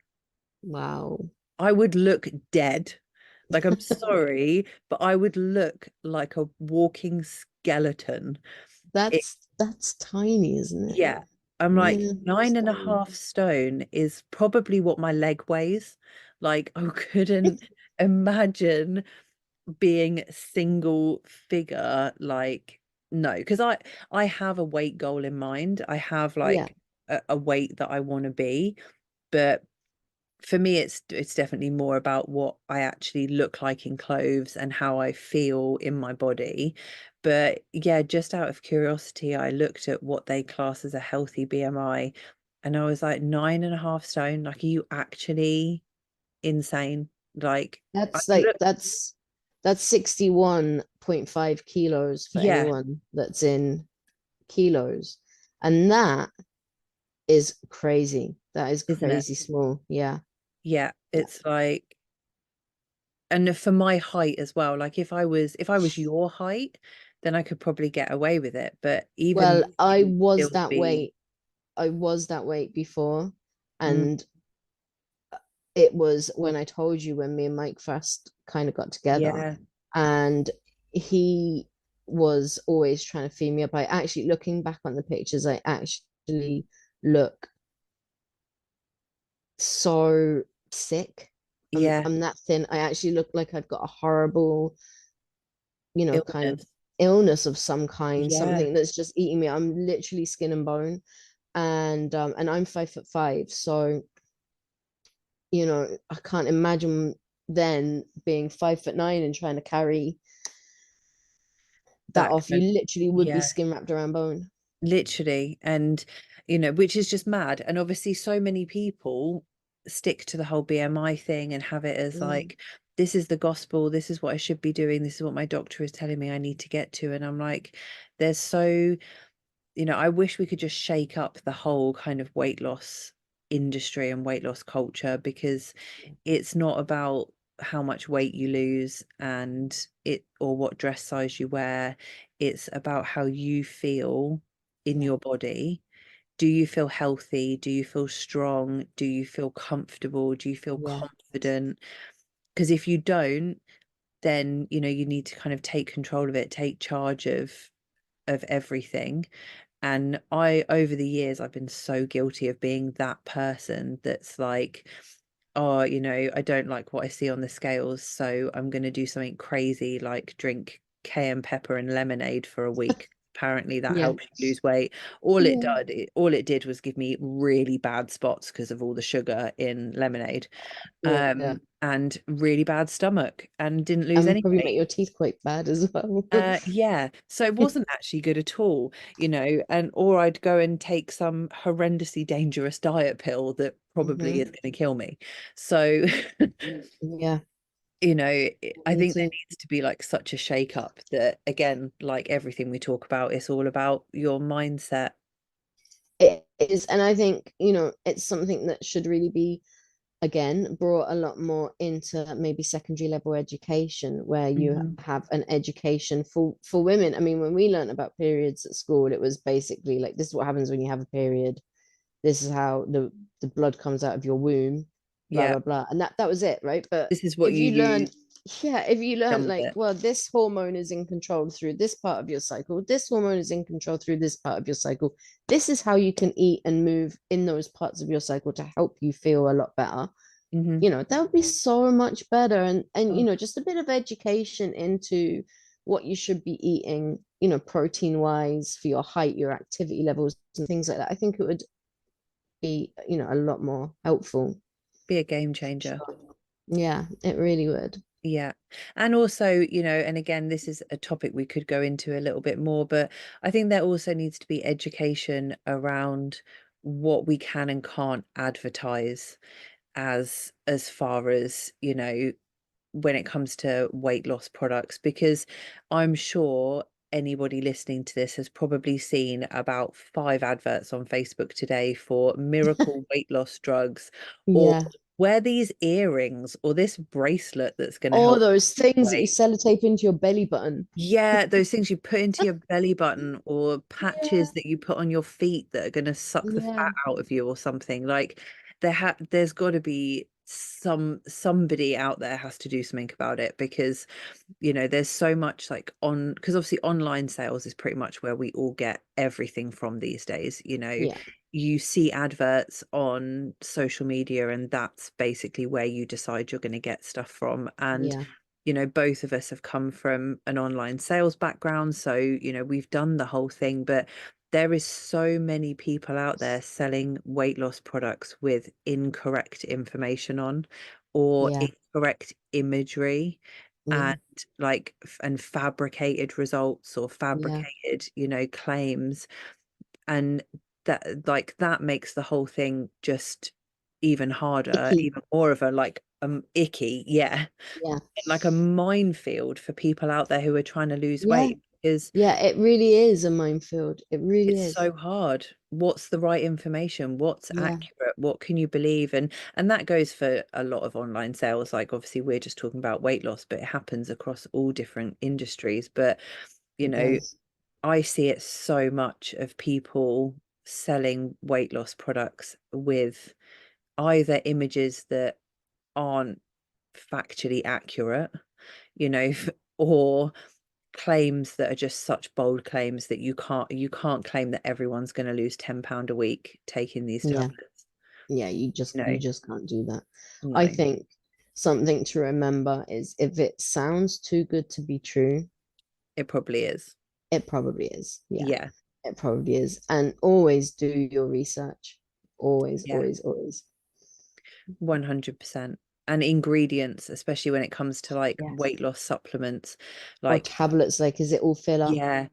wow. I would look dead. Like, I'm sorry, but I would look like a walking skeleton. It, That's tiny, isn't it? yeah. I'm Nine like, and a half nine and a stone. half stone is probably what my leg weighs. Like, I couldn't imagine being single figure. Like, no, because I have a weight goal in mind. I have Yeah, like a weight that I want to be, but for me it's definitely more about what I actually look like in clothes and how I feel in my body. But yeah, just out of curiosity, I looked at what they class as a healthy BMI, and I was like, 9.5 stone. Like, are you actually insane? Like, I that's look, that's 61.5 kilos for yeah, anyone that's in kilos. And that is crazy. That is isn't it? crazy small. Yeah. Yeah, Yeah. it's like, and for my height as well, like, if I was your height, then I could probably get away with it, but even Well, then, it would still be, I was that weight before. mm, And it was when I told you, when me and Mike first kind of got together, yeah, and he was always trying to feed me up. I actually, looking back on the pictures, I actually look so sick. yeah, I'm that thin. I actually look like I've got a horrible, kind of illness, illness of some kind, yeah, something that's just eating me. I'm literally skin and bone. And I'm 5'5", so I can't imagine then being 5'9" and trying to carry that that off. You kind, literally would be yeah, skin wrapped around bone. literally. And which is just mad. And obviously so many people stick to the whole BMI thing and have it as Mm, like, this is the gospel, this is what I should be doing, this is what my doctor is telling me I need to get to. And I'm like, there's so, I wish we could just shake up the whole kind of weight loss industry and weight loss culture, because it's not about how much weight you lose and it, or what dress size you wear. It's about how you feel in yeah, your body. Do you feel healthy? Do you feel strong? Do you feel comfortable? Do you feel yeah, confident? Because if you don't, then you need to kind of take control of it, take charge of everything. And over the years, I've been so guilty of being that person that's like, oh, I don't like what I see on the scales, so I'm going to do something crazy, like drink cayenne pepper and lemonade for a week. Apparently that Yeah. helps you lose weight. All it Yeah. did, all it did was give me really bad spots because of all the sugar in lemonade, Yeah. and really bad stomach, and didn't lose And any probably make weight. your teeth quite bad as well. Yeah, so it wasn't actually good at all, and or I'd go and take some horrendously dangerous diet pill that probably is Hmm. going to kill me. So, Yeah, I me think there too. needs to be like such a shake up that, again, like everything we talk about, it's all about your mindset. It is, and I think, it's something that should really be, again, brought a lot more into maybe secondary level education, where you Mhm. have an education for women. I mean, when we learned about periods at school, it was basically like, this is what happens when you have a period. This is how the blood comes out of your womb, blah Yeah, blah blah, and that was it, right? But this is what if you you learn, use, yeah, if you learn done with like, it. well, this hormone is in control through this part of your cycle, this hormone is in control through this part of your cycle, this is how you can eat and move in those parts of your cycle to help you feel a lot better. Hmm. That would be so much better. And just a bit of education into what you should be eating, protein wise, for your height, your activity levels, and things like that. I think it would be, a lot more helpful. Be a game changer. Yeah, it really would. Yeah. And also, and again, this is a topic we could go into a little bit more, but I think there also needs to be education around what we can and can't advertise, as far as, when it comes to weight loss products, because I'm sure anybody listening to this has probably seen about 5 adverts on Facebook today for miracle weight loss drugs, or Yeah. wear these earrings, or this bracelet that's going to All help those things that you weight. sellotape into your belly button. Yeah, those things you put into your belly button, or Yeah. patches that you put on your feet that are going to suck the Yeah. fat out of you or something. Like, there's got to be somebody out there has to do something about it, because there's so much, like, because obviously online sales is pretty much where we all get everything from these days. Yeah. You see adverts on social media, and that's basically where you decide you're going to get stuff from. And Yeah. both of us have come from an online sales background, so we've done the whole thing. But there is so many people out there selling weight loss products with incorrect information on, or Yeah. incorrect imagery, Yeah. and like and fabricated results, or Yeah. fabricated claims. And that makes the whole thing just even harder, Icky. even more of a, like, icky, yeah, Yeah. like a minefield for people out there who are trying to lose Yeah. weight, because Yeah. It really is a minefield. It really it's is. so hard. What's the right information? What's Yeah. accurate? What can you believe? And that goes for a lot of online sales. Like, obviously we're just talking about weight loss, but it happens across all different industries. But you It know does. I see it so much of people selling weight loss products with either images that aren't factually accurate, or claims that are just such bold claims that you can't claim that everyone's going to lose £10 a week taking these Yeah. tablets. Yeah. You just No, you just can't do that. I no, think something to remember is, if it sounds too good to be true, it probably is. it probably is. Yeah. Yeah, It probably is. And always do your research. Always, yeah, always, always. 100%. And ingredients, especially when it comes to like Yes. weight loss supplements, Or like, tablets, like, is it all filler? yeah,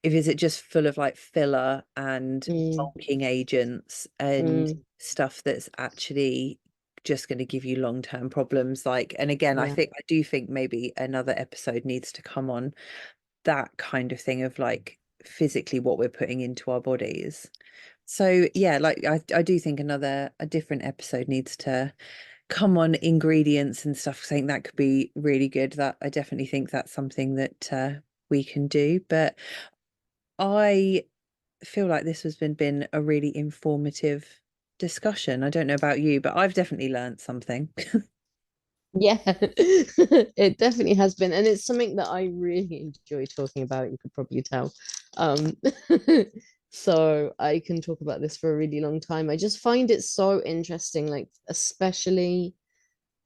if is it just full of like filler and Mm, bulking agents and mm, stuff that's actually just going to give you long-term problems. Like, and again, yeah. I do think maybe another episode needs to come on that kind of thing, of like physically what we're putting into our bodies. So yeah, like, I do think a different episode needs to come on ingredients and stuff. I think that could be really good. That I definitely think that's something that we can do. But I feel like this has been a really informative discussion. I don't know about you, but I've definitely learned something. Yeah, it definitely has been. And it's something that I really enjoy talking about, you could probably tell. Um, so I can talk about this for a really long time. I just find it so interesting, like, especially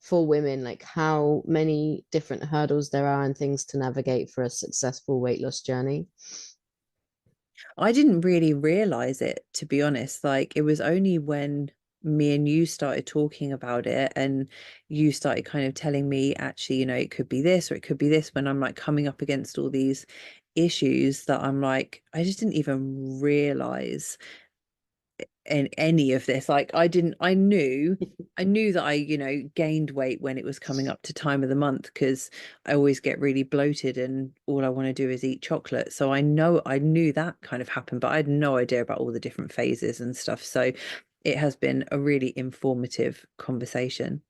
for women, like how many different hurdles there are and things to navigate for a successful weight loss journey? I didn't really realize it, to be honest. Like, it was only when me and you started talking about it and you started kind of telling me, actually, it could be this or it could be this, when I'm like coming up against all these issues, that I'm like, I just didn't even realize in any of this. Like, I knew that I gained weight when it was coming up to time of the month, because I always get really bloated and all I want to do is eat chocolate. So I knew that kind of happened, but I had no idea about all the different phases and stuff. So it has been a really informative conversation.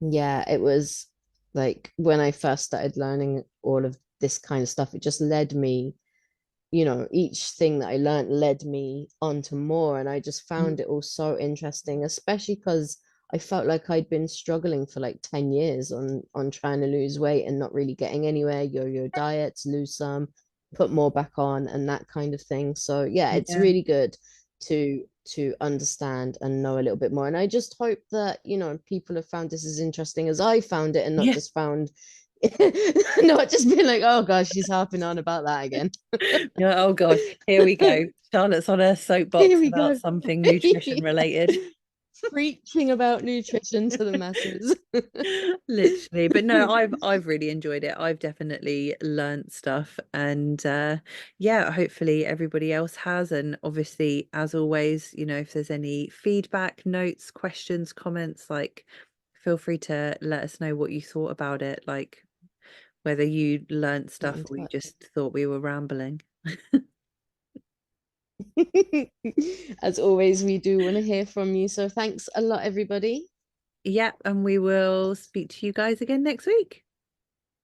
Yeah, it was like when I first started learning all of this kind of stuff, it just led me, each thing that I learned led me on to more. And I just Mm. found it all so interesting, especially because I felt like I'd been struggling for like 10 years on trying to lose weight and not really getting anywhere, yo-yo diets, lose some, put more back on, and that kind of thing. So yeah, it's Yeah. really good to understand and know a little bit more. And I just hope that, people have found this as interesting as I found it, and not Yeah. just found not just been like, oh gosh, she's harping on about that again. Yeah, oh God, here we go. Charlotte's on her Here soapbox we about go. something nutrition related. Preaching about nutrition to the masses. Literally. But no, I've really enjoyed it. I've definitely learnt stuff, and yeah, hopefully everybody else has. And obviously, as always, if there's any feedback, notes, questions, comments, like, feel free to let us know what you thought about it, like whether you learnt Get stuff in or you touch. just thought we were rambling. As always, we do want to hear from you. So thanks a lot, everybody. Yeah, and we will speak to you guys again next week.